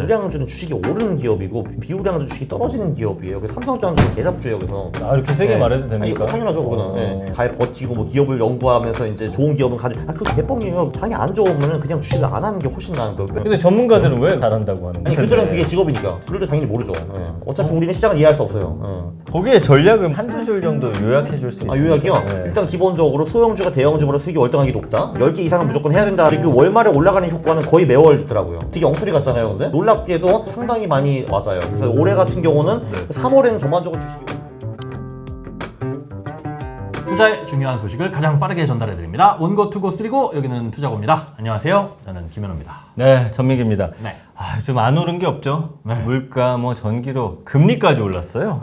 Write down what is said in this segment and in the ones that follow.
우량주는 주식이 오르는 기업이고 비우량주 주식이 떨어지는 기업이에요. 그래서 삼성전자는 개잡주예요. 그래서 아, 이렇게 세게 말해도 됩니까? 아니, 당연하죠. 그거는 잘 버티고 뭐 기업을 연구하면서 이제 좋은 기업은 가지고 그거 개뻥이에요. 당연히 안 좋으면 그냥 주식을 안 하는 게 훨씬 나은 거예요. 근데 전문가들은 왜 잘한다고 하는 거예요? 아니 그들은 그게 직업이니까. 그들도 당연히 모르죠. 어차피 우리는 시장을 이해할 수 없어요. 거기에 전략을 한두 줄 정도 요약해 줄 수 있어요. 요약이요? 일단 기본적으로 소형주가 대형주보다 수익이 월등하게 높다. 10개 이상은 무조건 해야 된다. 그 월말에 올라가는 효과는 거의 매월 있더라고요. 되게 엉터리 같잖아요. 근데 놀랍게도 상당히 많이 맞아요. 그래서 올해 같은 경우는 3월에는 전반적으로 주식이 투자의 중요한 소식을 가장 빠르게 전달해 드립니다. 원고 투고 쓰리고 여기는 투자고입니다. 안녕하세요. 저는 김현우입니다. 네, 전민기입니다. 네. 아, 좀 안 오른 게 없죠. 물가, 뭐 전기료, 금리까지 올랐어요.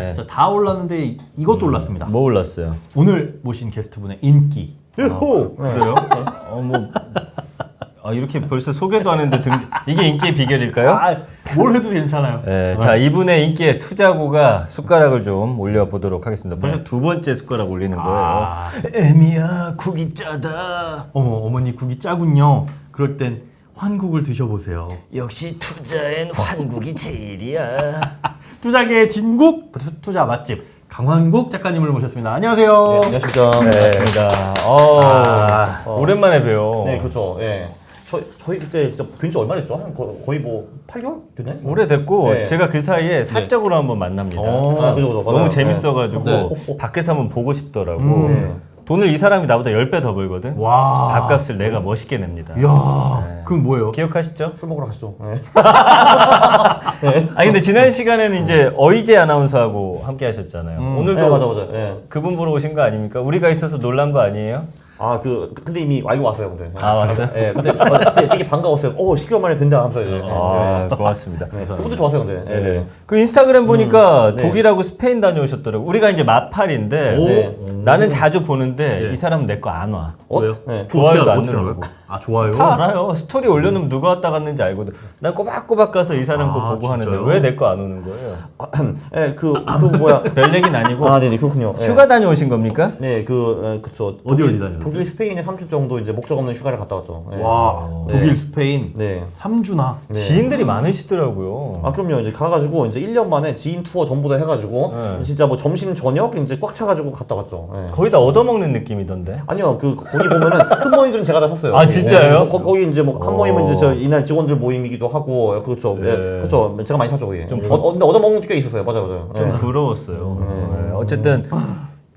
진짜 다 올랐는데 이것도 올랐습니다. 뭐 올랐어요? 오늘 모신 게스트분의 인기. 유후! 그래요? 이렇게 벌써 소개도 안 했는데 이게 인기의 비결일까요? 뭘 해도 괜찮아요. 네, 자, 이분의 인기의 투자고가 숟가락을 좀 올려보도록 하겠습니다. 벌써 두 번째 숟가락 올리는 거예요. 애미야, 국이 짜다. 어머니 국이 짜군요. 그럴 땐 환국을 드셔보세요. 역시 투자엔 환국이 제일이야. 투자계의 진국, 투자 맛집 강환국 작가님을 모셨습니다. 안녕하세요. 안녕하십니까. 네. 오랜만에 봬요. 네, 그렇죠. 저희 그때 진짜 뵌지 얼마 됐죠? 한 거의 뭐 8개월 됐네? 오래됐고 네. 제가 그 사이에 사적으로 한번 만납니다. 그죠. 너무 재밌어가지고 네. 밖에서 한번 보고 싶더라고. 돈을 이 사람이 나보다 10배 더 벌거든. 와. 밥값을 내가 멋있게 냅니다. 이야, 그럼 뭐예요? 기억하시죠? 술 먹으러 가시죠. 근데 지난 시간에는 이제 어이제 아나운서하고 함께 하셨잖아요. 오늘도 맞아. 그분 보러 오신 거 아닙니까? 우리가 있어서 놀란 거 아니에요? 근데 이미 알고 왔어요, 근데. 왔어요? 근데 되게 반가웠어요. 10개월 만에 뵌다 하면서 이제. 고맙습니다. 그분도 좋았어요, 근데. 네. 그 인스타그램 보니까 독일하고 스페인 다녀오셨더라고. 우리가 이제 마팔인데 나는 자주 보는데 이 사람은 내 거 안 와. 왜요? 네. 좋아요도 안 어떻게 알아요? 누르고. 좋아요? 다 알아요. 스토리 올려놓으면 누가 왔다 갔는지 알거든. 난 꼬박꼬박 가서 이 사람 거 보고 하는데 진짜요? 왜 내 거 안 오는 거예요? 그 뭐야. 별 얘기는 아니고 네네, 그렇군요. 휴가 다녀오신 겁니까? 네, 그쵸. 어디 다녀오셨어요? 독일, 스페인에 3주 정도 이제 목적 없는 휴가를 갔다 왔죠. 네. 와, 독일, 스페인 네. 3주나. 지인들이 많으시더라고요. 그럼요. 이제 가가지고 이제 1년 만에 지인 투어 전부 다 해가지고 진짜 뭐 점심 저녁 이제 꽉 차가지고 갔다 왔죠. 네. 거의 다 얻어먹는 느낌이던데. 아니요, 거기 보면은 큰 모임들은 제가 다 샀어요. 진짜요? 거기 이제 뭐 한 모임은 이제 저 이날 직원들 모임이기도 하고 그렇죠. 그렇죠. 제가 많이 샀죠, 거기. 근데 얻어먹는 게 있었어요. 맞아요. 좀 부러웠어요. 어쨌든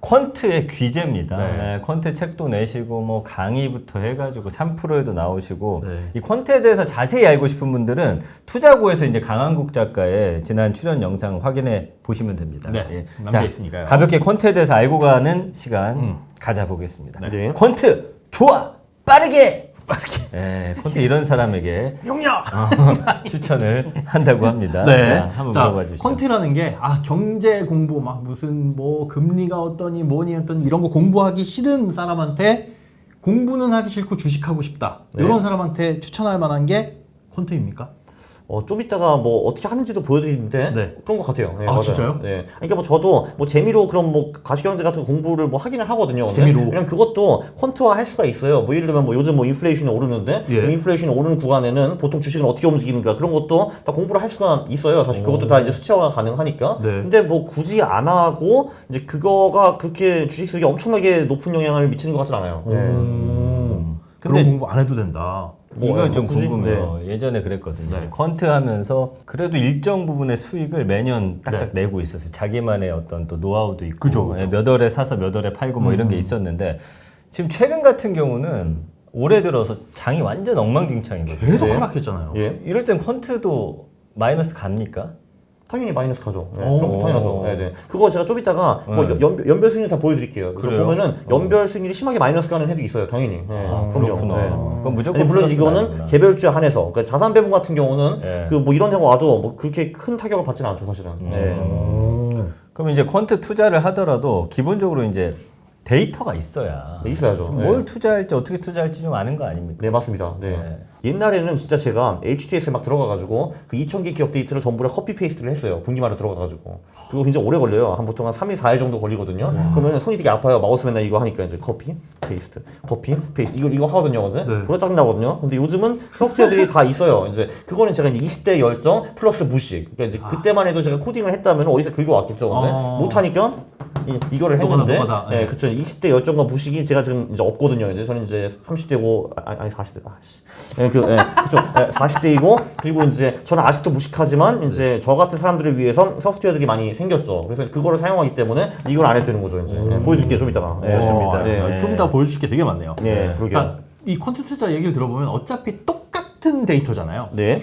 퀀트의 귀재입니다. 퀀트 책도 내시고 뭐 강의부터 해가지고 3%에도 나오시고 이 퀀트에 대해서 자세히 알고 싶은 분들은 투자고에서 이제 강한국 작가의 지난 출연 영상 확인해 보시면 됩니다. 네, 남겨 자, 있으니까요. 가볍게 퀀트에 대해서 알고 가는 시간 가져보겠습니다. 네. 퀀트 좋아 빠르게. 콘테 이런 사람에게 용역! 추천을 한다고 합니다. 네. 자, 한번 물어봐 주시죠. 퀀트라는 게 경제 공부 막 무슨 뭐 금리가 어떠니 뭐니 어떠니 이런 거 공부하기 싫은 사람한테 공부는 하기 싫고 주식하고 싶다. 이런 사람한테 추천할 만한 게 퀀트입니까? 좀 이따가 뭐 어떻게 하는지도 보여드리는데 그런 것 같아요. 네, 맞아요. 진짜요? 네. 그러니까 뭐 저도 뭐 재미로 그런 뭐 가시경제 같은 공부를 뭐 하기는 하거든요. 재미로. 왜냐면 그것도 퀀트화 할 수가 있어요. 뭐 예를 들면 뭐 요즘 뭐 인플레이션이 오르는데 인플레이션이 오르는 구간에는 보통 주식은 어떻게 움직이는가 그런 것도 다 공부를 할 수가 있어요. 사실 그것도 다 이제 수치화가 가능하니까. 근데 뭐 굳이 안 하고 이제 그거가 그렇게 주식 수익에 엄청나게 높은 영향을 미치는 것 같진 않아요. 그런 공부 안 해도 된다. 이거 좀 궁금해요. 예전에 그랬거든요. 퀀트 하면서 그래도 일정 부분의 수익을 매년 딱딱 내고 있었어요. 자기만의 어떤 또 노하우도 있고 그죠. 몇 월에 사서 몇 월에 팔고 뭐 이런 게 있었는데 지금 최근 같은 경우는 올해 들어서 장이 완전 엉망진창이거든요. 계속 하락했잖아요. 이럴 땐 퀀트도 마이너스 갑니까? 당연히 마이너스 가죠. 그런 거 당연하죠. 그거 제가 좀 이따가 뭐 연별 승률 다 보여드릴게요. 그래서 보면은 연별 승률이 심하게 마이너스 가는 해도 있어요. 당연히. 그렇구나. 그럼 무조건 물론 이거는 아니구나. 개별주에 한해서 그러니까 자산 배분 같은 경우는 그 뭐 이런 해가 와도 뭐 그렇게 큰 타격을 받지는 않죠, 사실은. 그럼 이제 퀀트 투자를 하더라도 기본적으로 이제 데이터가 있어야 네, 있어야죠. 뭘 투자할지 어떻게 투자할지 좀 아는 거 아닙니까? 네, 맞습니다. 네. 옛날에는 진짜 제가 HTS에 막 들어가가지고 그 2,000개 기업 데이터를 전부 다 커피 페이스트를 했어요. 분기마다 들어가가지고. 그거 굉장히 오래 걸려요. 한 보통 한 3일, 4일 정도 걸리거든요. 그러면 손이 되게 아파요. 마우스 맨날 이거 하니까 이제 커피 페이스트, 커피 페이스트 이거 하거든요. 근데 그거 짜증나거든요. 근데 요즘은 소프트웨어들이 다 있어요. 이제 그거는 제가 이제 20대 열정 플러스 무식. 그러니까 이제 그때만 해도 제가 코딩을 했다면 어디서 긁어왔겠죠. 근데 못하니까 이거를 했는데, 똑같아. 네, 그쵸. 20대 열정과 무식이 제가 지금 이제 없거든요. 이제 저는 이제 30대고, 아니 40대, 네, 그쵸. 40대이고, 그리고 이제 저는 아직도 무식하지만, 이제 저 같은 사람들을 위해서 소프트웨어들이 많이 생겼죠. 그래서 그거를 사용하기 때문에 이걸 안 해도 되는 거죠. 이제 보여드릴게요, 좀 이따가. 네. 좋습니다. 네. 좀 이따 보여주실 게 되게 많네요. 네, 그러게요. 그러니까 이 콘텐츠 투자 얘기를 들어보면 어차피 똑같은 데이터잖아요. 네,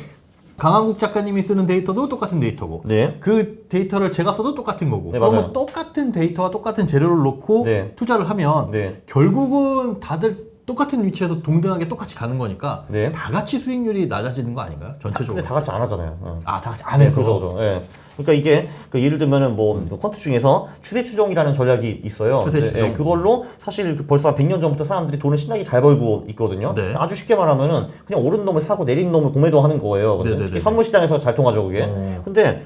강한국 작가님이 쓰는 데이터도 똑같은 데이터고 네. 그 데이터를 제가 써도 똑같은 거고 네, 그러면 맞아요. 똑같은 데이터와 똑같은 재료를 놓고 네. 투자를 하면 네. 결국은 다들 똑같은 위치에서 동등하게 똑같이 가는 거니까 네. 다 같이 수익률이 낮아지는 거 아닌가요? 전체적으로. 근데 다 같이 안 하잖아요. 아, 다 같이 안 네, 해서. 그죠. 예. 그러니까 이게 예를 들면은 뭐 퀀트 중에서 추세 추정이라는 전략이 있어요. 추세 추정. 예, 그걸로 사실 벌써 한 100년 전부터 사람들이 돈을 신나게 잘 벌고 있거든요. 네. 아주 쉽게 말하면은 그냥 오른 놈을 사고 내린 놈을 공매도 하는 거예요. 근데 네네네. 특히 선물 시장에서 잘 통하죠, 그게. 근데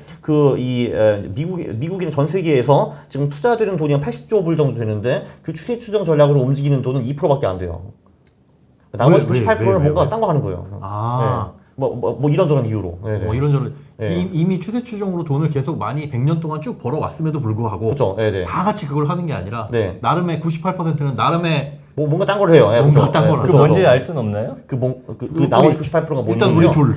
미국이나 전 세계에서 지금 투자되는 돈이 한 80조 불 정도 되는데 그 추세 추정 전략으로 움직이는 돈은 2%밖에 안 돼요. 나머지 왜, 98%는 뭔가 왜? 딴 거 하는 거예요. 아. 네. 뭐 이런저런 이유로. 네네. 뭐 이런저런 네. 이미 추세 추정으로 돈을 계속 많이 100년 동안 쭉 벌어왔음에도 불구하고 그렇죠. 네네. 다 같이 그걸 하는 게 아니라 네. 나름의 98%는 나름의 뭐 뭔가 딴 걸 해요. 예, 뭔가 그렇죠. 딴 걸 예, 하죠. 그 그렇죠, 뭔지 그렇죠. 알 수는 없나요? 그 나머지 98%가 뭔지 일단 우리 둘.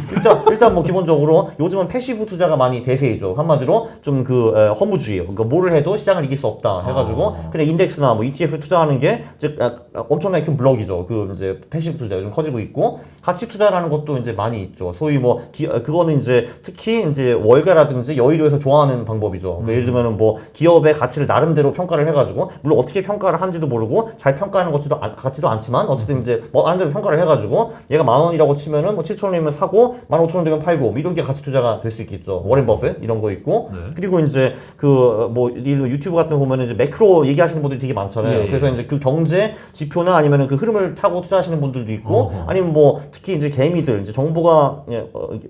일단 뭐 기본적으로 요즘은 패시브 투자가 많이 대세이죠. 한마디로 좀 허무주의. 그러니까 뭐를 해도 시장을 이길 수 없다 해가지고 그냥 인덱스나 뭐 ETF 투자하는 게 이제 엄청나게 큰 블럭이죠. 그 이제 패시브 투자 요즘 커지고 있고 가치 투자라는 것도 이제 많이 있죠. 소위 뭐 그거는 이제 특히 이제 월가라든지 여의도에서 좋아하는 방법이죠. 그러니까 예를 들면은 뭐 기업의 가치를 나름대로 평가를 해가지고 물론 어떻게 평가를 한지도 모르고 잘 평가하는 같지도 않지만 어쨌든 이제 뭐 나름대로 평가를 해가지고 얘가 10,000원이라고 치면은 뭐 7,000원이면 사고 15,000원 되면 팔고 뭐 이런 게 가치 투자가 될 수 있겠죠. 워렌 버핏 이런 거 있고 그리고 이제 뭐 유튜브 같은 거 보면은 이제 매크로 얘기하시는 분들이 되게 많잖아요. 그래서 이제 그 경제 지표나 아니면은 그 흐름을 타고 투자하시는 분들도 있고 아니면 뭐 특히 이제 개미들 이제 정보가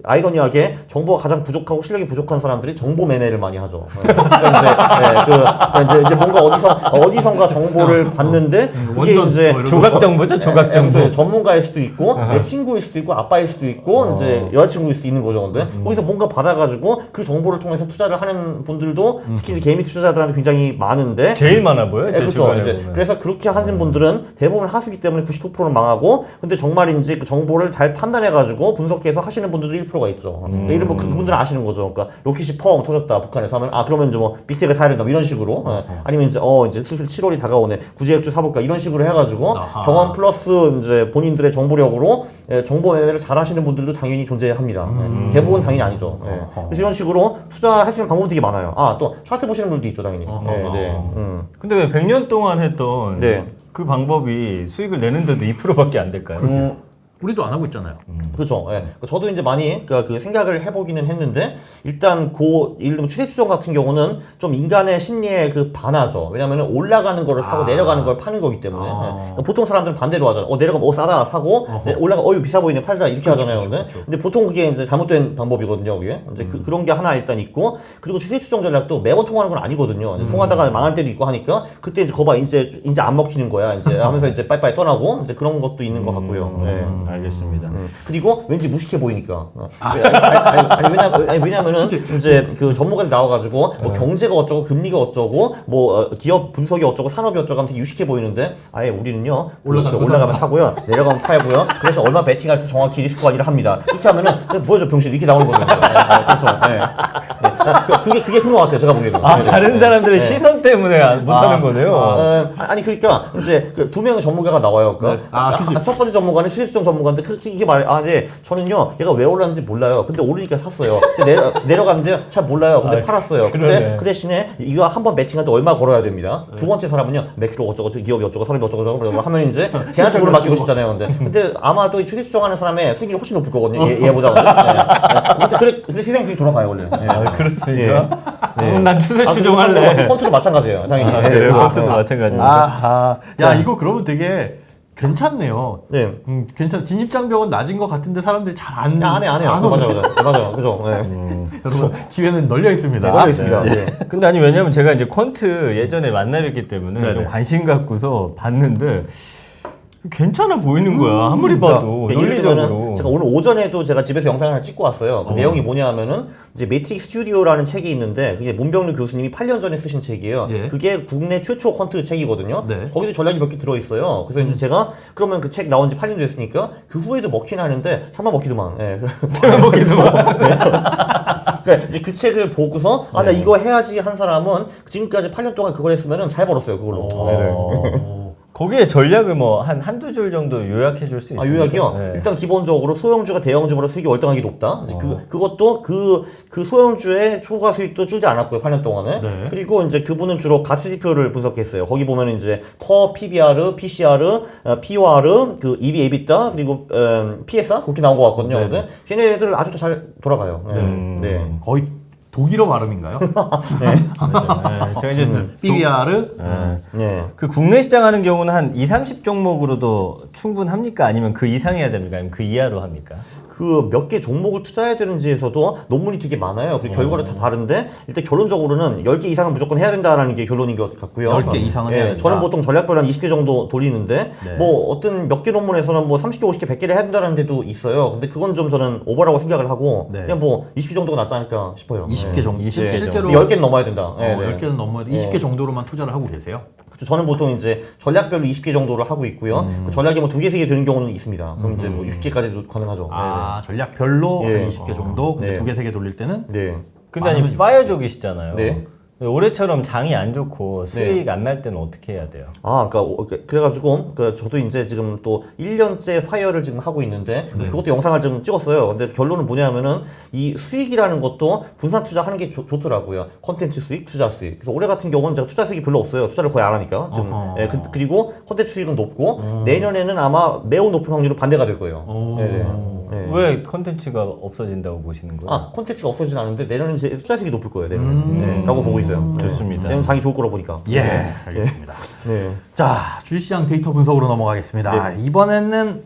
아이러니하게 정보가 가장 부족하고 실력이 부족한 사람들이 정보 매매를 많이 하죠. 그러니까 이제 뭔가 어디선가 정보를 봤는데 그게 완전 이제 조각 정보죠, 조각 정보. 전문가일 수도 있고 내 친구일 수도 있고 아빠일 수도 있고 이제 여자친구일 수도 있는 거죠. 근데 거기서 뭔가 받아가지고 그 정보를 통해서 투자를 하는 분들도 특히 이제 개미 투자자들한테 굉장히 많은데 제일 많아 보여요. 제 그렇죠. 주변에 이제 보면. 그래서 그렇게 하시는 분들은 대부분 하수기 때문에 99%는 망하고 근데 정말인지 그 정보를 잘 판단해가지고 분석해서 하시는 분들도 1%가 있죠. 예를 들면 그분들은 아시는 거죠. 그러니까 로켓이 펑 터졌다 북한에서 하면 그러면 이제 뭐 빅테크 사야 된다 뭐 이런 식으로 아니면 이제 슬슬 7월이 다가오네 구제액주 사볼까 이런 식으로 해가지고 경험 플러스 이제 본인들의 정보력으로 정보 매매를 잘 하시는 분들도 당연히 존재합니다. 대부분 당연히 아니죠. 그래서 이런 식으로 투자할 수 있는 방법이 되게 많아요. 또 차트 보시는 분들도 있죠, 당연히. 근데 왜 100년 동안 했던 네. 그 방법이 수익을 내는데도 2%밖에 안 될까요? 우리도 안 하고 있잖아요. 그렇죠. 예. 저도 이제 많이 그 생각을 해보기는 했는데 일단 예를 들면 추세 추정 같은 경우는 좀 인간의 심리에 반하죠. 왜냐하면 올라가는 거를 사고 내려가는 걸 파는 거기 때문에 그러니까 보통 사람들은 반대로 하잖아요. 내려가면 싸다 사고 올라가 이거 비싸 보이네 팔자 이렇게 하잖아요. 근데 보통 그게 이제 잘못된 방법이거든요. 그게 이제 그런 게 하나 일단 있고 그리고 추세 추정 전략도 매번 통하는 건 아니거든요. 통하다가 망할 때도 있고 하니까 그때 이제 거봐 이제 안 먹히는 거야 이제 하면서 이제 빠이빠이 떠나고 이제 그런 것도 있는 것 같고요. 네. 알겠습니다. 그리고 왠지 무식해 보이니까. 왜냐면은 이제 그 전문가들 나와가지고 뭐 경제가 어쩌고 금리가 어쩌고 뭐 기업 분석이 어쩌고 산업이 어쩌고 하면 되게 유식해 보이는데 아예 우리는요 올라가면 사고요 내려가면 팔고요 그래서 얼마 베팅할지 정확히 리스크 관리를 합니다. 이렇게 하면은 보여줘 병신 이렇게 나오는 거거든요. 그래서 그게 그런 것 같아요 제가 보기에도. 다른 사람들의 시선 때문에 못하는 거네요. 아니 그러니까 이제 두 명의 전문가가 나와요. 그러니까 첫 번째 전문가는 수익성 전문가인데 이게 네 저는요 얘가 왜 올랐는지 몰라요. 근데 오르니까 샀어요. 내려갔는데 잘 몰라요. 근데 팔았어요. 근데 그 대신에 이거 한번 매칭할 때 얼마 걸어야 됩니다. 두 번째 사람은요 매크로 어쩌고 기업이 어쩌고 사람이 어쩌고 하면 이제 걔한테 돈을 맡기고 싶잖아요. 근데 아마도 추세 추정하는 사람의 수익률이 훨씬 높을 거거든요. 얘보다. 근데 세상이 그렇게 돌아가요 원래. 그렇습니까? 난 추세 추종할래. 펀트도 마찬가지예요, 당연히. 그래요. 펀트도 마찬가지입니다. 야 이거 그러면 되게 괜찮네요. 네. 괜찮. 진입장벽은 낮은 것 같은데 사람들이 잘 안 안 해요. 맞아요. 그죠. 네. 여러분 기회는 널려 있습니다. 널려 있습니다. 네. 근데 아니 왜냐면 제가 이제 퀀트 예전에 만나뵙기 때문에 네네. 좀 관심 갖고서 봤는데 괜찮아 보이는 거야. 아무리 봐도 그러니까 예를 논리적으로. 들면은 제가 오늘 오전에도 제가 집에서 영상을 하나 찍고 왔어요. 그 내용이 뭐냐면은 이제 매트릭 스튜디오라는 책이 있는데 그게 문병률 교수님이 8년 전에 쓰신 책이에요. 예. 그게 국내 최초 퀀트 책이거든요. 네. 거기도 전략이 몇 개 들어 있어요. 그래서 이제 제가 그러면 그 책 나온 지 8년 됐으니까 그 후에도 먹긴 하는데 차마 먹기도만. 예. 제가 먹기도만. 그러니까 이제 그 책을 보고서 아 나 이거 해야지 한 사람은 지금까지 8년 동안 그걸 했으면은 잘 벌었어요 그걸로. 네네. 거기에 전략을 뭐 한두 줄 정도 요약해 줄 수 있어요. 요약이요? 네. 일단 기본적으로 소형주가 대형주보다 수익이 월등하게 높다. 이제 그것도 그 소형주의 초과 수익도 줄지 않았고요, 8년 동안에. 네. 그리고 이제 그분은 주로 가치 지표를 분석했어요. 거기 보면 이제 per PBR, PCR, POR, 그 EV, EBITDA, 그리고 PSR 그렇게 나온 것 같거든요. 네. 근데 걔네들 아직도 잘 돌아가요. 네. 네. 거의 독일어 발음인가요? 제가 이제 PBR 네. 그 국내 시장 하는 경우는 한 2, 30 종목으로도 충분합니까? 아니면 그 이상 해야 됩니까? 아니면 그 이하로 합니까? 그 몇 개 종목을 투자해야 되는지에서도 논문이 되게 많아요. 그 결과를 다 다른데 일단 결론적으로는 10개 이상은 무조건 해야 된다라는 게 결론인 것 같고요. 10개 이상은 해야 된다. 저는 보통 전략별 한 20개 정도 돌리는데 네. 뭐 어떤 몇 개 논문에서는 뭐 30개, 50개, 100개를 해야 된다는 데도 있어요. 근데 그건 좀 저는 오버라고 생각을 하고 네. 그냥 뭐 20개 정도가 낫지 않을까 싶어요. 20개 정도. 20개 실제로 10개는 넘어야 된다. 네, 네. 10개는 넘어야 돼. 20개 정도로만 투자를 하고 계세요? 그렇죠. 저는 보통 이제 전략별로 20개 정도를 하고 있고요. 그 전략이 뭐 2개, 3개 되는 경우는 있습니다. 그럼 이제 뭐 60개까지도 가능하죠. 아 전략별로 예. 한 20개 정도. 근데 네. 2개, 3개 돌릴 때는 네. 근데 아니 파이어족이시잖아요. 네. 올해처럼 장이 안 좋고 수익 안 날 때는 어떻게 해야 돼요? 아, 그러니까 그래가지고 저도 이제 지금 또 1년째 파이어를 지금 하고 있는데 그것도 영상을 좀 찍었어요. 근데 결론은 뭐냐면은 이 수익이라는 것도 분산 투자하는 게 좋더라고요. 콘텐츠 수익, 투자 수익. 그래서 올해 같은 경우는 제가 투자 수익이 별로 없어요. 투자를 거의 안 하니까 지금. 예, 그리고 콘텐츠 수익은 높고 내년에는 아마 매우 높은 확률로 반대가 될 거예요. 네네. 네. 왜 컨텐츠가 없어진다고 보시는 거예요? 아, 콘텐츠가 없어지진 않는데 내년은 이제 투자 수익이 높을 거예요. 내년에. 네, 라고 보고 있어요. 좋습니다. 내년 장이 좋을 거라 보니까. 예, 알겠습니다. 네. 자, 주식시장 데이터 분석으로 넘어가겠습니다. 이번에는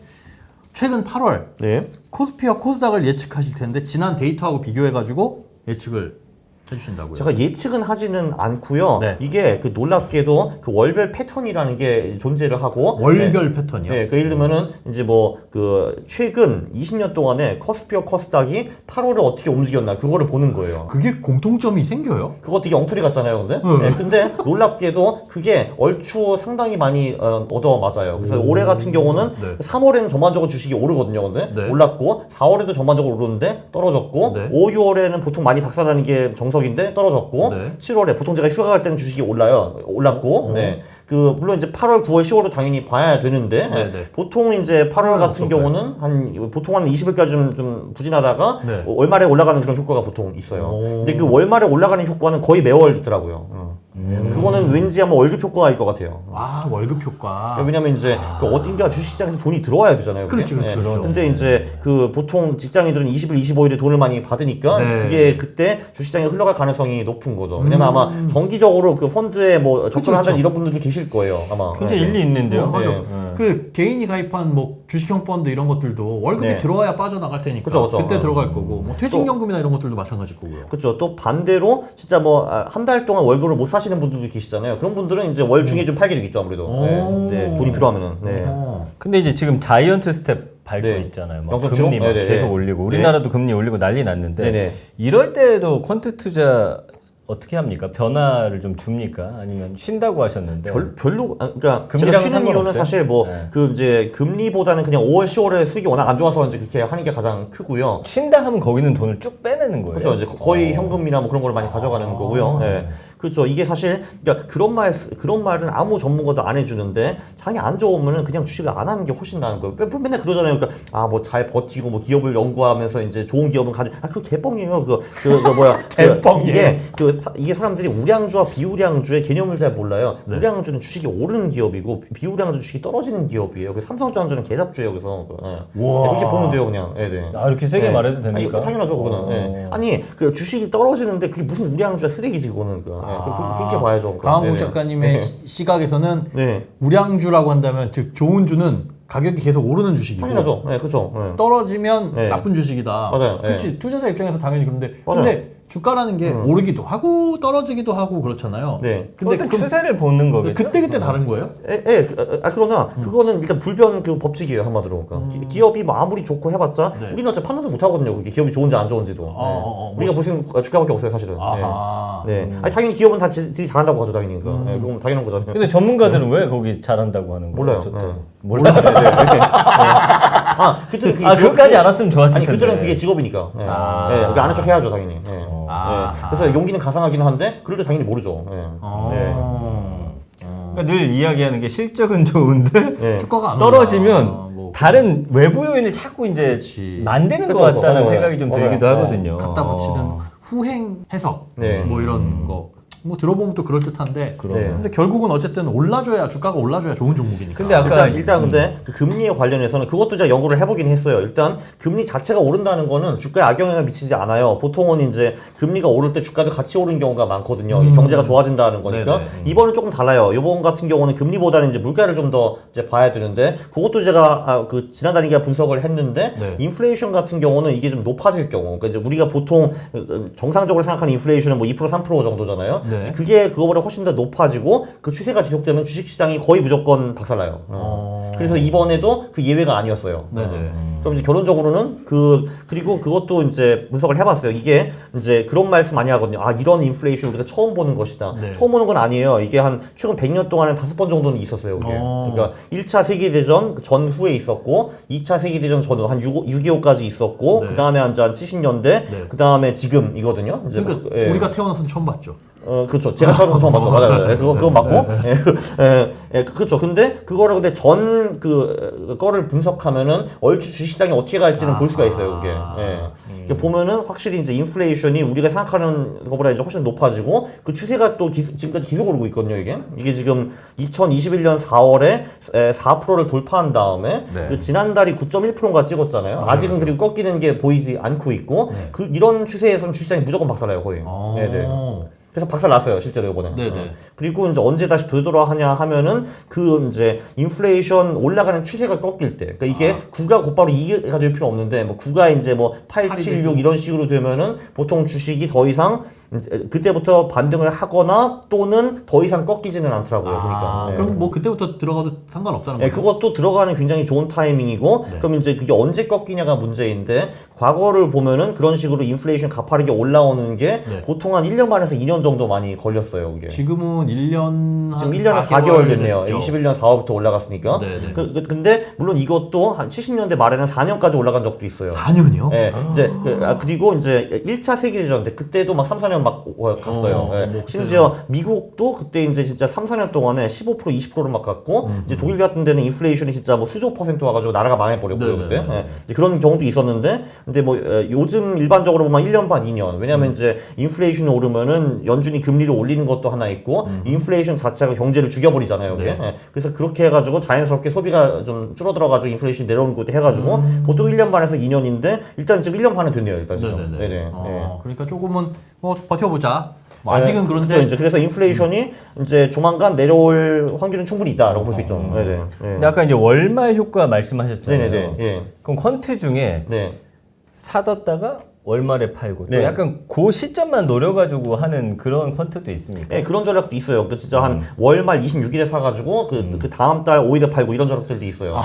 최근 8월 네. 코스피와 코스닥을 예측하실 텐데 지난 데이터하고 비교해가지고 예측을 해주신다고요? 제가 예측은 하지는 않고요. 네. 이게 그 놀랍게도 그 월별 패턴이라는 게 존재를 하고 월별 패턴이요? 네, 그 예를 들면은 이제 뭐 그 최근 20년 동안에 코스피와 코스닥이 8월에 어떻게 움직였나 그거를 보는 거예요. 그게 공통점이 생겨요? 그거 되게 엉터리 같잖아요, 근데. 네, 근데 놀랍게도 그게 얼추 상당히 많이 얻어 맞아요. 그래서 올해 같은 경우는 네. 3월에는 전반적으로 주식이 오르거든요, 근데 네. 올랐고 4월에도 전반적으로 오르는데 떨어졌고 네. 5, 6월에는 보통 많이 박살나는 게 정석인데 떨어졌고 네. 7월에 보통 제가 휴가 갈 때는 주식이 올랐고 네. 그 물론 이제 8월, 9월, 10월도 당연히 봐야 되는데 네, 네. 보통 이제 8월 같은 없었어요. 경우는 보통 한 20일까지 좀 부진하다가 네. 월말에 올라가는 그런 효과가 보통 있어요. 오. 근데 그 월말에 올라가는 효과는 거의 매월 있더라고요. 그거는 왠지 아마 월급 효과일 것 같아요. 아, 월급 효과. 왜냐면 이제 그 어딘가 주식시장에서 돈이 들어와야 되잖아요. 그게? 그렇죠, 그렇죠, 그렇죠. 근데 이제 그 보통 직장인들은 20일, 25일에 돈을 많이 받으니까 네. 그게 그때 주식시장에 흘러갈 가능성이 높은 거죠. 왜냐면 아마 정기적으로 그 펀드에 뭐 접근을 한다는 이런 분들이 계실 거예요. 아마. 굉장히 네. 일리 있는데요. 맞아. 네. 그 개인이 가입한 뭐 주식형 펀드 이런 것들도 월급이 네. 들어와야 빠져나갈 테니까 그쵸. 그때 들어갈 거고 뭐 퇴직연금이나 이런 것들도 마찬가지일 거고요. 그렇죠. 또 반대로 진짜 뭐 한 달 동안 월급을 못 사시는 분들도 계시잖아요. 그런 분들은 이제 월 중에 좀 팔게 되겠죠, 아무래도. 오. 네, 돈이 필요하면은. 네. 근데 이제 지금 자이언트 스텝 밟고 네. 있잖아요. 막 0.75? 금리 막 네네. 계속 올리고 우리나라도 금리 올리고 난리 났는데 네네. 이럴 때도 퀀트 투자 어떻게 합니까? 변화를 좀 줍니까? 아니면 쉰다고 하셨는데 별로 그러니까 제가 금리랑은 쉬는 이유는 상관없어요? 사실 뭐 네. 그 이제 금리보다는 그냥 5월, 10월에 수익이 워낙 안 좋아서 이제 그렇게 하는 게 가장 크고요. 쉰다 하면 거기는 돈을 쭉 빼내는 거예요. 그렇죠. 이제 거의 현금이나 뭐 그런 걸 많이 가져가는 거고요. 예. 그렇죠. 이게 사실 그러니까 그런 말은 아무 전문가도 안 해주는데 장이 안 좋으면은 그냥 주식을 안 하는 게 훨씬 나은 거예요. 맨날 그러잖아요. 그러니까 아 뭐 잘 버티고 뭐 기업을 연구하면서 이제 좋은 기업은 가지고 그거 개뻥이에요. 그 뭐야 개뻥이에요. 이게 그 이게 사람들이 우량주와 비우량주의 개념을 잘 몰라요. 우량주는 주식이 오르는 기업이고 비우량주는 주식이 떨어지는 기업이에요. 그래서 삼성전자는 개잡주예요. 그래서 그렇게 보면 돼요, 그냥. 네. 아, 이렇게 세게 말해도 됩니까? 아니, 당연하죠, 그거는. 아니 그 주식이 떨어지는데 그게 무슨 우량주야, 쓰레기지 그거는. 그렇게 봐야죠. 강한국 작가님의 시각에서는 우량주라고 한다면 즉 좋은 주는 가격이 계속 오르는 주식이고 당연하죠. 네, 그렇죠. 떨어지면 나쁜 주식이다. 맞아요. 그렇지. 투자자 입장에서 당연히 그런데 맞아요. 근데 주가라는 게 오르기도 하고 떨어지기도 하고 그렇잖아요. 네. 근데 어떤 추세를 보는 거겠죠. 그때 다른 거예요? 그러나 그거는 일단 불변 그 법칙이에요, 한마디로. 그러니까 기업이 뭐 아무리 좋고 해봤자 우리는 어차피 판단도 못 하거든요. 그게 기업이 좋은지 안 좋은지도. 우리가 볼 수 있는 주가밖에 없어요, 사실은. 아니, 당연히 기업은 다 지들이 잘한다고 하죠, 당연히. 그건 당연한 거잖아요. 근데 전문가들은 왜 거기 잘한다고 하는 거예요? 몰라요. 몰라요. 그들은 그것까지 알았으면 좋았을 아니, 텐데. 그들은 그게 직업이니까. 그게 아는 척 해야죠, 당연히. 그래서 용기는 가상하기는 한데, 그럴 때 당연히 모르죠. 그러니까 늘 이야기하는 게 실적은 좋은데 주가가 안 떨어지면 다른 외부 요인을 자꾸 이제 만드는 것 같다는 생각이 좀 들기도 하거든요. 갖다 붙이는 후행 해석 뭐 이런 거. 뭐 들어보면 또 그럴듯한데 근데 결국은 어쨌든 올라줘야 주가가 올라줘야 좋은 종목이니까. 근데 아까 일단 근데 그 금리에 관련해서는 그것도 제가 연구를 해보긴 했어요. 일단 금리 자체가 오른다는 거는 주가에 악영향을 미치지 않아요. 보통은 이제 금리가 오를 때 주가도 같이 오르는 경우가 많거든요. 경제가 좋아진다는 거니까. 이번은 조금 달라요. 이번 같은 경우는 금리보다는 이제 물가를 좀 더 이제 봐야 되는데 그것도 제가 그 지난달에 분석을 했는데 인플레이션 같은 경우는 이게 좀 높아질 경우, 그러니까 이제 우리가 보통 정상적으로 생각하는 인플레이션은 뭐 2% 3% 정도잖아요. 그게 그거보다 훨씬 더 높아지고 그 추세가 지속되면 주식시장이 거의 무조건 박살나요. 그래서 이번에도 그 예외가 아니었어요. 그럼 이제 결론적으로는 그리고 그것도 이제 분석을 해봤어요. 이게 이제 그런 말씀 많이 하거든요. 이런 인플레이션 우리가 처음 보는 것이다. 처음 보는 건 아니에요. 이게 한 최근 100년 동안에 5번 정도는 있었어요. 그게. 그러니까 1차 세계대전 전후에 있었고 2차 세계대전 전후 한 6.25까지 있었고 그 다음에 한 70년대 그 다음에 지금이거든요. 이제 그러니까 우리가 태어나서는 처음 봤죠. 그렇죠. 제가 처음 봤죠. 맞아요. 그거 맞고. 그렇죠. 근데 그거를 근데 전 거를 분석하면은 얼추 주식시장이 어떻게 갈지는 볼 수가 있어요. 그게. 그러니까 보면은 확실히 이제 인플레이션이 우리가 생각하는 것보다 이제 훨씬 높아지고 그 추세가 또 지금까지 계속 오르고 있거든요. 이게 지금 2021년 4월에 4%를 돌파한 다음에 그 지난달이 9.1%가 찍었잖아요. 아직은 그리고 꺾이는 게 보이지 않고 있고 이런 추세에서는 주식시장이 무조건 박살나요, 거의. 그래서 박살 났어요, 실제로 이번에. 그리고 이제 언제 다시 되돌아하냐 하면은 그 이제 인플레이션 올라가는 추세가 꺾일 때. 그러니까 이게 9가 곧바로 2가 될 필요 없는데 뭐 9가 이제 뭐 8, 7, 6 이런 식으로 되면은 보통 주식이 더 이상 그때부터 반등을 하거나 또는 더 이상 꺾이지는 않더라고요. 그러니까. 그럼 뭐 그때부터 들어가도 상관없다는 거예요? 그것도 들어가는 굉장히 좋은 타이밍이고 그럼 이제 그게 언제 꺾이냐가 문제인데 과거를 보면은 그런 식으로 인플레이션 가파르게 올라오는 게 보통 한 1년 반에서 2년 정도 많이 걸렸어요. 그게. 지금은 1년 지금 1년에 4개월 됐네요. 21년 4월부터 올라갔으니까. 근데 물론 이것도 한 70년대 말에는 4년까지 올라간 적도 있어요. 4년이요? 그리고 이제 1차 세계대전 때 그때도 막 3, 4년 막 갔어요. 심지어 미국도 그때 이제 진짜 3, 4년 동안에 15% 20%를 막 갔고 이제 독일 같은 데는 인플레이션이 진짜 뭐 수조 퍼센트 와가지고 나라가 망해버렸고요. 그때. 그런 경우도 있었는데 근데 뭐 요즘 일반적으로 보면 1년 반 2년. 왜냐면 이제 인플레이션이 오르면은 연준이 금리를 올리는 것도 하나 있고 인플레이션 자체가 경제를 죽여버리잖아요. 그게. 그래서 그렇게 해가지고 자연스럽게 소비가 좀 줄어들어가지고 인플레이션이 내려오는 것도 해가지고 보통 1년 반에서 2년인데 일단 지금 1년 반은 됐네요. 일단 지금. 그러니까 조금은 뭐 버텨보자. 뭐 아직은 그런데 그렇죠. 이제 그래서 인플레이션이 이제 조만간 내려올 확률은 충분히 있다라고 볼 수 있죠. 근데 아까 이제 월말 효과 말씀하셨잖아요. 그럼 퀀트 중에 사뒀다가 월말에 팔고 또 약간 그 시점만 노려가지고 하는 그런 퀀트도 있습니까? 그런 전략도 있어요. 그 진짜 한 월말 26일에 사가지고 그 다음 달 5일에 팔고 이런 전략들도 있어요.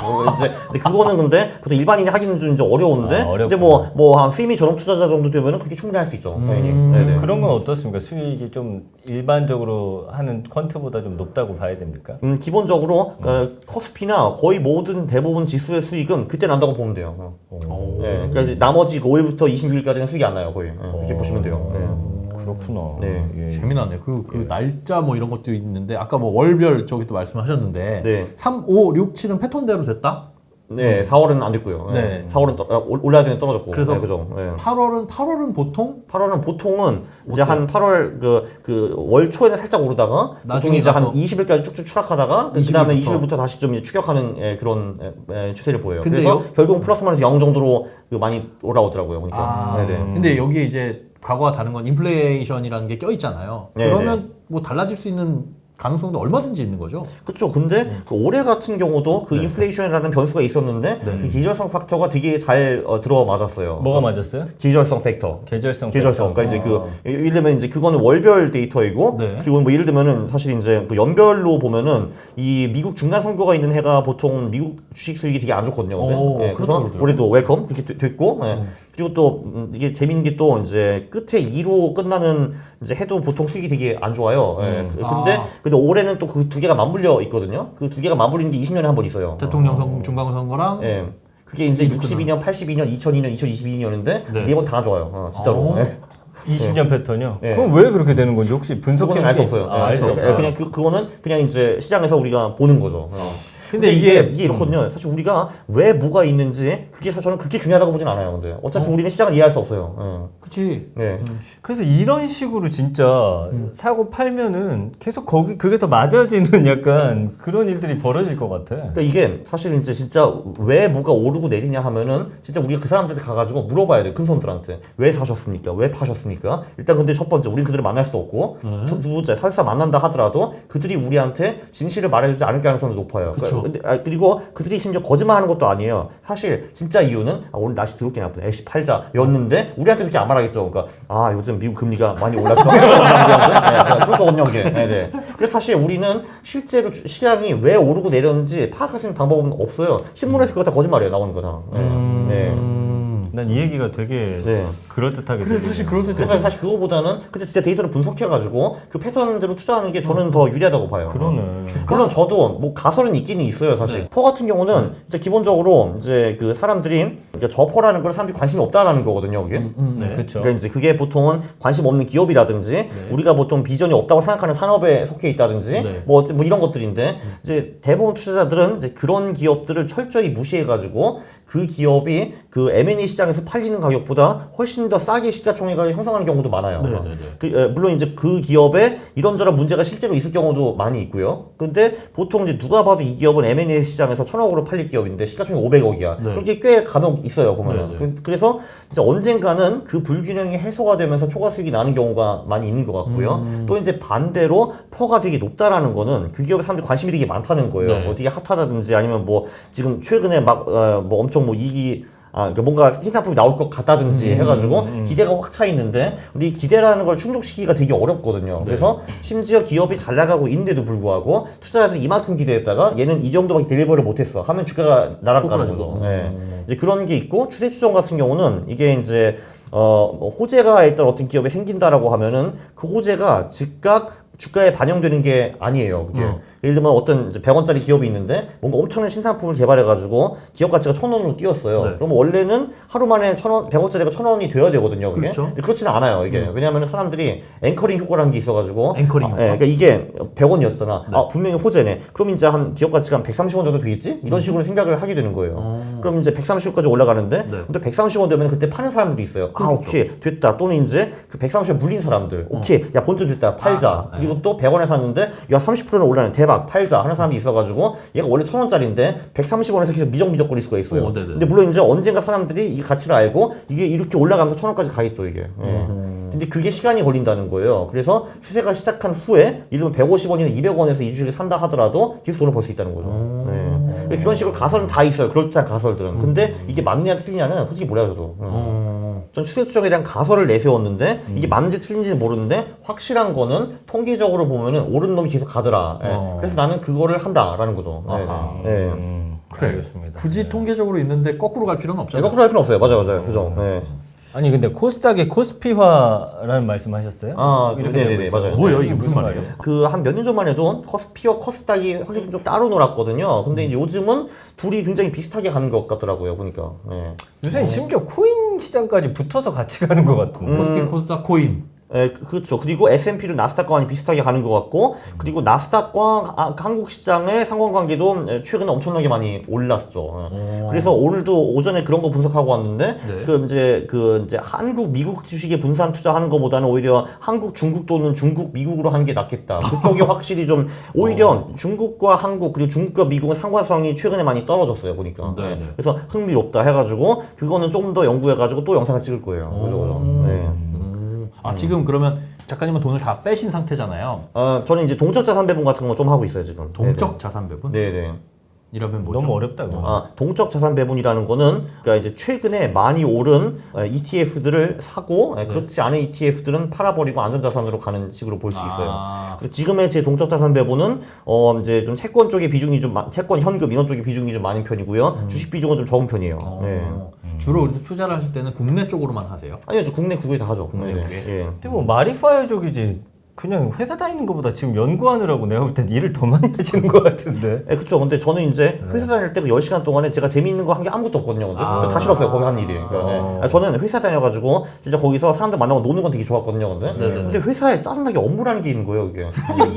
근데 그거는 근데 보통 일반인이 하기는 좀 이제 어려운데 근데 뭐 한 수임이 전업 투자자 정도 되면은 그게 충분히 할 수 있죠. 그런 건 어떻습니까? 수익이 좀 일반적으로 하는 퀀트보다 좀 높다고 봐야 됩니까? 기본적으로 코스피나 거의 모든 대부분 지수의 수익은 그때 난다고 보면 돼요. 그러니까 이제 나머지 5일부터 26일까지는 수익이 안 나요, 거의. 이렇게 보시면 돼요. 그렇구나. 재미나네. 그 날짜 뭐 이런 것도 있는데 아까 뭐 월별 저기 또 말씀하셨는데 3, 5, 6, 7은 패턴대로 됐다? 네, 4월은 안 됐고요. 네. 4월은 올라야 되는 떨어졌고. 그래서 네, 그죠. 네. 8월은 보통 8월은 보통은 이제 한 8월 그 월 초에는 살짝 오르다가 보통 나중에 이제 한 가서 20일까지 쭉쭉 추락하다가 그 20일 다음에 부터. 20일부터 다시 좀 이제 추격하는 추세를 보여요. 근데요? 그래서 결국 플러스 마이너스 0 정도로 그 많이 올라오더라고요. 그러니까. 아, 네네. 근데 여기에 이제 과거와 다른 건 인플레이션이라는 게 껴 있잖아요. 네네. 그러면 뭐 달라질 수 있는 가능성도 얼마든지 있는 거죠. 그렇죠. 근데 그 올해 같은 경우도 그 인플레이션이라는 변수가 있었는데 그 기절성 팩터가 되게 잘 들어 맞았어요. 뭐가 맞았어요? 기절성 팩터. 계절성. 계절성. 그러니까 이제 예를 들면 이제 그거는 월별 데이터이고, 네. 그리고 뭐 예를 들면은 사실 이제 그 연별로 보면은 이 미국 중간 선거가 있는 해가 보통 미국 주식 수익이 되게 안 좋거든요. 근데. 오, 예, 그래서 그렇더라고요. 올해도 웰컴 그렇게 됐고, 예. 그리고 또 이게 재밌는 게 또 이제 끝에 2로 끝나는 이제 해도 보통 수익이 되게 안 좋아요. 예. 근데 올해는 또 그 두 개가 맞물려 있거든요. 그 두 개가 맞물리는 게 20년에 한 번 있어요. 대통령 선거, 중간 선거랑 예. 그게 이제 62년, 82년, 2002년, 2022년인데 네 번 다 좋아요. 진짜로. 예. 20년 패턴이요? 네. 그럼 왜 그렇게 되는 건지 혹시 분석해 그거는 알 수 없어요. 알 수 예, 없어요. 그냥 그거는 그냥 이제 시장에서 우리가 보는 거죠. 근데 이게 이렇거든요. 사실 우리가 왜 뭐가 있는지 그게 사실 저는 그렇게 중요하다고 보진 않아요. 근데 어차피 우리는 시장을 이해할 수 없어요. 그치. 네. 그래서 이런 식으로 진짜 사고 팔면은 계속 그게 더 맞아지는 약간 그런 일들이 벌어질 것 같아. 그러니까 이게 사실 이제 진짜 왜 뭐가 오르고 내리냐 하면은 진짜 우리가 그 사람들한테 가가지고 물어봐야 돼. 큰 손들한테 왜 사셨습니까? 왜 파셨습니까? 일단 근데 첫 번째 우린 그들을 만날 수도 없고 두 번째 설사 만난다 하더라도 그들이 우리한테 진실을 말해주지 않을 가능성이 높아요. 근데 그리고 그들이 심지어 거짓말하는 것도 아니에요. 사실 진짜 이유는 오늘 날씨 더럽게 나쁘네. 애쉬 팔자였는데 우리한테 그렇게 안 말하겠죠. 그러니까 요즘 미국 금리가 많이 올랐죠. 그렇거든요. 네. 그래서 사실 우리는 실제로 시장이 왜 오르고 내렸는지 파악할 수 있는 방법은 없어요. 신문에서 그거 다 거짓말이에요. 나오는 거 다. 네. 난 이 얘기가 되게 그럴듯하게 그래, 들리네요. 사실 그럴듯해. 그래서 사실 그거보다는 그때 진짜 데이터를 분석해가지고 그 패턴대로 투자하는 게 저는 더 유리하다고 봐요. 그러네. 물론 저도 뭐 가설은 있기는 있어요, 사실. 퍼 같은 경우는 일단 기본적으로 이제 그 사람들이 이제 저 퍼라는 걸 사람들이 관심이 없다라는 거거든요, 그게. 네. 그렇죠. 그러니까 이제 그게 보통은 관심 없는 기업이라든지 우리가 보통 비전이 없다고 생각하는 산업에 속해 있다든지 뭐 이런 것들인데 이제 대부분 투자자들은 이제 그런 기업들을 철저히 무시해가지고 그 기업이 그 M&A 시장에서 팔리는 가격보다 훨씬 더 싸게 시가총액을 형성하는 경우도 많아요. 물론 이제 그 기업에 이런저런 문제가 실제로 있을 경우도 많이 있고요. 근데 보통 이제 누가 봐도 이 기업은 M&A 시장에서 1,000억으로 팔릴 기업인데 시가총액 500억이야. 그렇게 꽤 간혹 있어요, 보면은. 그래서 이제 언젠가는 그 불균형이 해소가 되면서 초과 수익이 나는 경우가 많이 있는 것 같고요. 또 이제 반대로 퍼가 되게 높다라는 거는 그 기업에 사람들이 관심이 되게 많다는 거예요. 뭐 되게 핫하다든지 아니면 뭐 지금 최근에 막 뭐 엄청 뭐 이익이 그러니까 뭔가 신상품이 나올 것 같다든지 해가지고 기대가 확 차 있는데 근데 이 기대라는 걸 충족시키기가 되게 어렵거든요. 그래서 심지어 기업이 잘 나가고 있는데도 불구하고 투자자들이 이만큼 기대했다가 얘는 이 정도밖에 딜리버를 못했어 하면 주가가 나락가는 거죠. 이제 그런 게 있고 추세 추정 같은 경우는 이게 이제 뭐 호재가 일단 어떤 기업에 생긴다라고 하면은 그 호재가 즉각 주가에 반영되는 게 아니에요. 그게. 예를 들면 어떤 이제 100원짜리 기업이 있는데 뭔가 엄청난 신상품을 개발해가지고 기업 가치가 1,000원으로 뛰었어요. 그럼 원래는 하루 만에 1,000원, 100원짜리가 1,000원이 돼야 되거든요. 그게. 그렇죠. 근데 그렇지는 않아요. 이게. 왜냐하면 사람들이 앵커링 효과라는 게 있어가지고. 앵커링 그러니까 이게 100원이었잖아. 분명히 호재네. 그럼 이제 한 기업 가치가 한 130원 정도 되겠지? 이런 식으로 생각을 하게 되는 거예요. 그럼 이제 130원까지 올라가는데 근데 130원 되면 그때 파는 사람들이 있어요. 오케이. 됐다. 또는 이제 그 130원 물린 사람들. 오케이. 야, 본전 됐다. 팔자. 그리고 또 100원에 샀는데 야, 30%는 올라네. 대박. 팔자. 하는 사람이 있어가지고 얘가 원래 1,000원짜리인데 130원에서 계속 미적거릴 수가 있어요. 근데 물론 이제 언젠가 사람들이 이 가치를 알고 이게 이렇게 올라가면서 1,000원까지 가겠죠, 이게. 근데 그게 시간이 걸린다는 거예요. 그래서 추세가 시작한 후에 예를 들면 150원이나 200원에서 이 주식을 산다 하더라도 계속 돈을 벌 수 있다는 거죠. 그런 식으로 가설은 다 있어요. 그럴듯한 가설들은. 근데 이게 맞느냐 틀리냐는 솔직히 몰라요, 저도. 전 추세 추정에 대한 가설을 내세웠는데 이게 맞는지 틀린지는 모르는데 확실한 거는 통계적으로 보면은 옳은 놈이 계속 가더라. 그래서 나는 그거를 한다라는 거죠. 그래, 알겠습니다. 굳이 통계적으로 있는데 거꾸로 갈 필요는 없잖아요. 거꾸로 할 필요 없어요. 맞아요. 그죠. 아니 근데 코스닥의 코스피화라는 말씀하셨어요? 네네네, 맞아요. 뭐예요? 이게 무슨 말이에요? 그 한 몇 년 전만 해도 코스피와 코스닥이 확실히 좀 따로 놀았거든요. 근데 이제 요즘은 둘이 굉장히 비슷하게 가는 것 같더라고요, 보니까. 요새는 심지어 코인 시장까지 붙어서 같이 가는 것 같은데. 코스피, 코스닥, 코인. 그렇죠. 그리고 S&P를 나스닥과 많이 비슷하게 가는 것 같고, 그리고 나스닥과 한국 시장의 상관관계도 최근에 엄청나게 많이 올랐죠. 그래서 오늘도 오전에 그런 거 분석하고 왔는데, 이제 한국, 미국 주식에 분산 투자하는 것보다는 오히려 한국, 중국 또는 중국, 미국으로 하는 게 낫겠다. 그쪽이 확실히 좀 오히려 중국과 한국 그리고 중국과 미국은 상관성이 최근에 많이 떨어졌어요 보니까. 그래서 흥미롭다 해가지고 그거는 좀 더 연구해가지고 또 영상을 찍을 거예요. 그죠. 지금 그러면 작가님은 돈을 다 빼신 상태잖아요. 저는 이제 동적 자산 배분 같은 거 좀 하고 있어요 지금. 동적 자산 배분? 네네. 이러면 뭐죠? 너무 어렵다 이거. 동적 자산 배분이라는 거는 그러니까 이제 최근에 많이 오른 ETF들을 사고 그렇지 않은 ETF들은 팔아버리고 안전자산으로 가는 식으로 볼 수 있어요. 그리고 지금의 제 동적 자산 배분은 이제 좀 채권 쪽의 비중이 좀 채권 현금 이런 쪽의 비중이 좀 많은 편이고요. 주식 비중은 좀 적은 편이에요. 주로 이렇게 투자를 하실 때는 국내 쪽으로만 하세요? 아니요, 저 국내 국외 다 하죠. 국내 국외. 근데 뭐 마리파이어족이지. 그냥 회사 다니는 것보다 지금 연구하느라고 내가 볼 땐 일을 더 많이 하시는 것 같은데. 그렇죠. 근데 저는 이제 회사 다닐 때 그 10시간 동안에 제가 재미있는 거 한 게 아무것도 없거든요. 근데 다 싫었어요. 거기 한 일이. 그러니까, 저는 회사 다녀가지고 진짜 거기서 사람들 만나고 노는 건 되게 좋았거든요. 근데 회사에 짜증나게 업무라는 게 있는 거예요. 이게.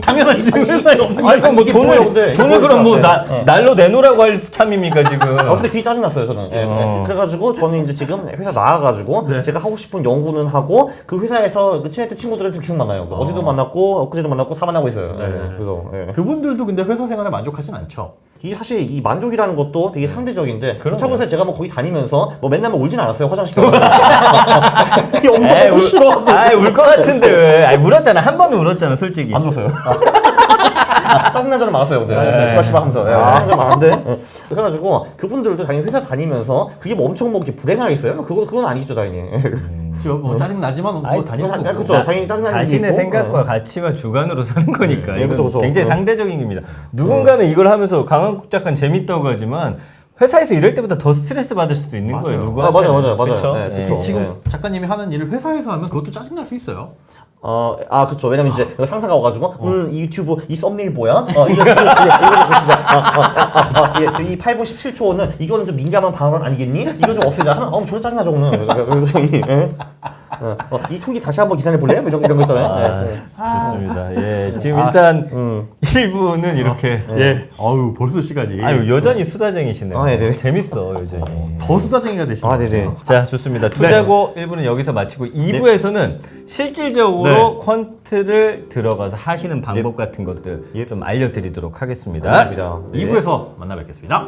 당연하지. 회사에 업무. 아니 그럼 뭐 돈을 그럼 뭐 날로 내놓으라고 할 참입니까 지금? 근데 그게 짜증났어요 저는. 그래가지고 저는 이제 지금 회사 나와가지고 제가 하고 싶은 연구는 하고 그 회사에서 친했던 친구들은 지금 계속 만나요. 어제도 만났고 엊그제도 만났고 다 만나고 있어요. 그래서 그분들도 근데 회사 생활에 만족하진 않죠. 이게 사실 이 만족이라는 것도 되게 상대적인데 그렇다고 해서 제가 뭐 거기 다니면서 뭐 맨날 울진 않았어요. 화장실 가서. 이게 엄마가 싫어. 울 것 같은데 왜? 울었잖아. 한 번은 울었잖아 솔직히. 안 울었어요. 짜증난 적은 많았어요. 근데 씨발 하면서 짜증난 적 많은데 그래가지고 그분들도 당연히 회사 다니면서 그게 뭐 엄청 뭐 이렇게 불행하겠어요? 그건 아니죠 당연히. 뭐 짜증 나지만 뭐 다니는 거고. 그렇죠. 당연히 짜증나는 게 자신의 있고. 생각과 가치와 주관으로 사는 거니까. 이건 그쵸. 굉장히 상대적인 겁니다. 누군가는 이걸 하면서 강한국작한 재밌다고 하지만 회사에서 일할 때보다 더 스트레스 받을 수도 있는 거예요. 누구한테. 맞아요. 그쵸? 그쵸. 지금 작가님이 하는 일을 회사에서 하면 그것도 짜증 날 수 있어요. 그쵸. 왜냐면 이제 상사가 와가지고, 이 유튜브, 이 썸네일 뭐야? 이거 진짜, 이 8분 17초는, 이거는 좀 민감한 발언 아니겠니? 이거 좀 없애자. 하면, 졸라 짜증나, 저거는. 이 툴기 다시 한번 기사내 볼래? 이런 거 있잖아요. 좋습니다. 지금 일단 1부는 이렇게. 어우, 벌써 시간이. 여전히 수다쟁이시네요. 네. 재밌어, 여전히. 더 수다쟁이가 되시네요. 네네. 자, 좋습니다. 투자고 1부는 여기서 마치고 2부에서는 실질적으로 퀀트를 들어가서 하시는 방법 같은 것들 좀 알려드리도록 하겠습니다. 2부에서 만나 뵙겠습니다.